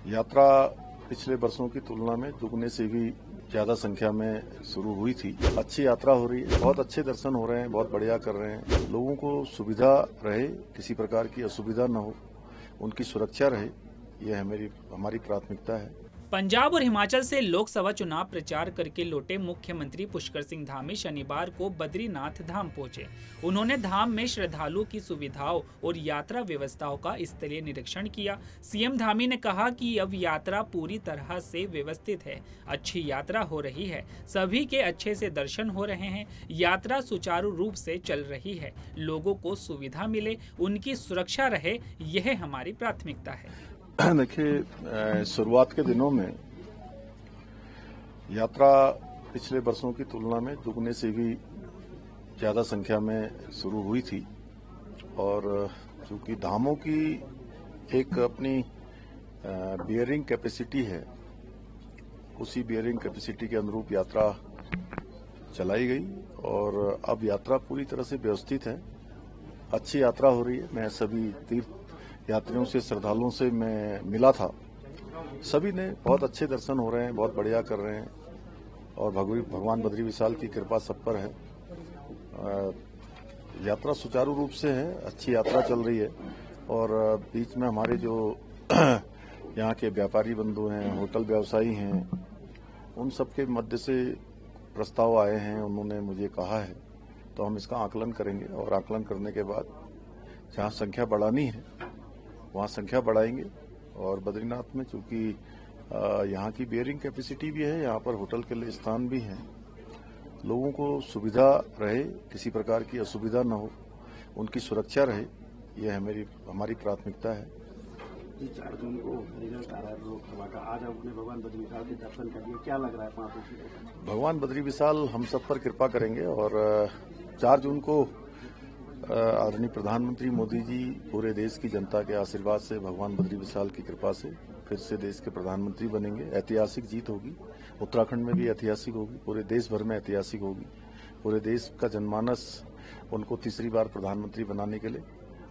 यात्रा पिछले वर्षों की तुलना में दुगने से भी ज्यादा संख्या में शुरू हुई थी। अच्छी यात्रा हो रही है, बहुत अच्छे दर्शन हो रहे हैं, बहुत बढ़िया कर रहे हैं। लोगों को सुविधा रहे, किसी प्रकार की असुविधा न हो, उनकी सुरक्षा रहे, यह हमारी प्राथमिकता है। पंजाब और हिमाचल से लोकसभा चुनाव प्रचार करके लौटे मुख्यमंत्री पुष्कर सिंह धामी शनिवार को बद्रीनाथ धाम पहुंचे। उन्होंने धाम में श्रद्धालुओं की सुविधाओं और यात्रा व्यवस्थाओं का स्थलीय निरीक्षण किया। सीएम धामी ने कहा कि अब यात्रा पूरी तरह से व्यवस्थित है, अच्छी यात्रा हो रही है, सभी के अच्छे से दर्शन हो रहे हैं, यात्रा सुचारू रूप से चल रही है, लोगों को सुविधा मिले, उनकी सुरक्षा रहे, यह हमारी प्राथमिकता है। देखिए, शुरुआत के दिनों में यात्रा पिछले वर्षों की तुलना में दुगने से भी ज्यादा संख्या में शुरू हुई थी और चूंकि धामों की एक अपनी बियरिंग कैपेसिटी है, उसी बियरिंग कैपेसिटी के अनुरूप यात्रा चलाई गई और अब यात्रा पूरी तरह से व्यवस्थित है, अच्छी यात्रा हो रही है। मैं सभी तीर्थ यात्रियों से, श्रद्धालुओं से मैं मिला था, सभी ने बहुत अच्छे दर्शन हो रहे हैं, बहुत बढ़िया कर रहे हैं और भगवान बद्री विशाल की कृपा सब पर है। यात्रा सुचारू रूप से है, अच्छी यात्रा चल रही है और बीच में हमारे जो यहाँ के व्यापारी बंधु हैं, होटल व्यवसायी हैं, उन सबके मध्य से प्रस्ताव आए हैं, उन्होंने मुझे कहा है, तो हम इसका आकलन करेंगे और आकलन करने के बाद जहाँ संख्या बढ़ानी है वहाँ संख्या बढ़ाएंगे। और बद्रीनाथ में चूंकि यहाँ की बियरिंग कैपेसिटी भी है, यहाँ पर होटल के लिए स्थान भी है, लोगों को सुविधा रहे, किसी प्रकार की असुविधा न हो, उनकी सुरक्षा रहे, यह हमारी प्राथमिकता है। 4 जून को रिजल्ट आ रहा है लोकसभा का, आज आपने भगवान बद्री विशाल के दर्शन कर लिए, क्या लग रहा है 5 भगवान बद्री विशाल हम सब पर कृपा करेंगे और 4 जून को आदरणीय प्रधानमंत्री मोदी जी पूरे देश की जनता के आशीर्वाद से, भगवान बद्री विशाल की कृपा से फिर से देश के प्रधानमंत्री बनेंगे। ऐतिहासिक जीत होगी, उत्तराखंड में भी ऐतिहासिक होगी, पूरे देश भर में ऐतिहासिक होगी। पूरे देश का जनमानस उनको तीसरी बार प्रधानमंत्री बनाने के लिए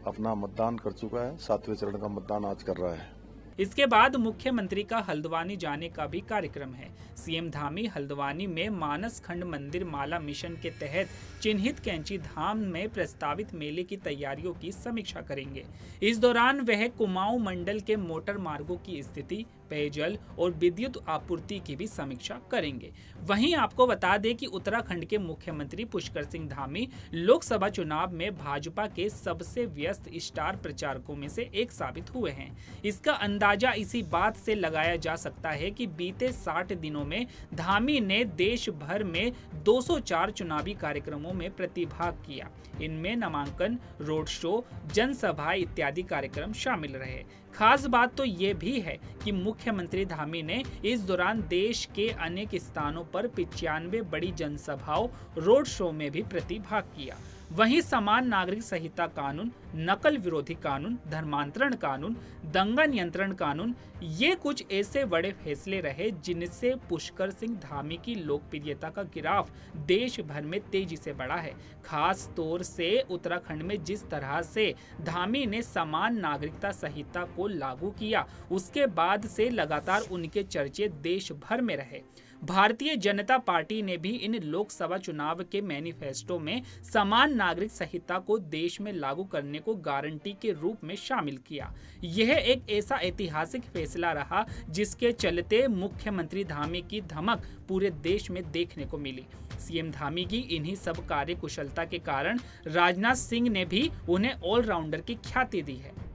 अपना मतदान कर चुका है, 7वें चरण का मतदान आज कर रहा है। इसके बाद मुख्यमंत्री का हल्द्वानी जाने का भी कार्यक्रम है। सीएम धामी हल्द्वानी में मानस खंड मंदिर माला मिशन के तहत चिन्हित कैंची धाम में प्रस्तावित मेले की तैयारियों की समीक्षा करेंगे। इस दौरान वह कुमाऊं मंडल के मोटर मार्गों की स्थिति, पेयजल और विद्युत आपूर्ति की भी समीक्षा करेंगे। वहीं आपको बता दें कि उत्तराखंड के मुख्यमंत्री पुष्कर सिंह धामी लोकसभा चुनाव में भाजपा के सबसे व्यस्त स्टार प्रचारकों में से एक साबित हुए हैं। इसका अंदाजा इसी बात से लगाया जा सकता है कि बीते 60 दिनों में धामी ने देश भर में 204 चुनावी कार्यक्रमों में प्रतिभाग किया। इनमें नामांकन, रोड शो, जनसभा इत्यादि कार्यक्रम शामिल रहे। खास बात तो ये भी है कि मुख्यमंत्री धामी ने इस दौरान देश के अनेक स्थानों पर 95 बड़ी जनसभाओं, रोड शो में भी प्रतिभाग किया। वहीं समान नागरिक संहिता कानून, नकल विरोधी कानून, धर्मांतरण कानून, दंगा नियंत्रण कानून, ये कुछ ऐसे बड़े फैसले रहे जिनसे पुष्कर सिंह धामी की लोकप्रियता का ग्राफ देश भर में तेजी से बढ़ा है। खास तौर से उत्तराखंड में जिस तरह से धामी ने समान नागरिकता संहिता को लागू किया, उसके बाद से लगातार उनके चर्चे देश भर में रहे। भारतीय जनता पार्टी ने भी इन लोकसभा चुनाव के मैनिफेस्टो में समान नागरिक संहिता को देश में लागू करने को गारंटी के रूप में शामिल किया। यह एक ऐसा ऐतिहासिक फैसला रहा जिसके चलते मुख्यमंत्री धामी की धमक पूरे देश में देखने को मिली। सीएम धामी की इन्हीं सब कार्यकुशलता के कारण राजनाथ सिंह ने भी उन्हें ऑलराउंडर की ख्याति दी है।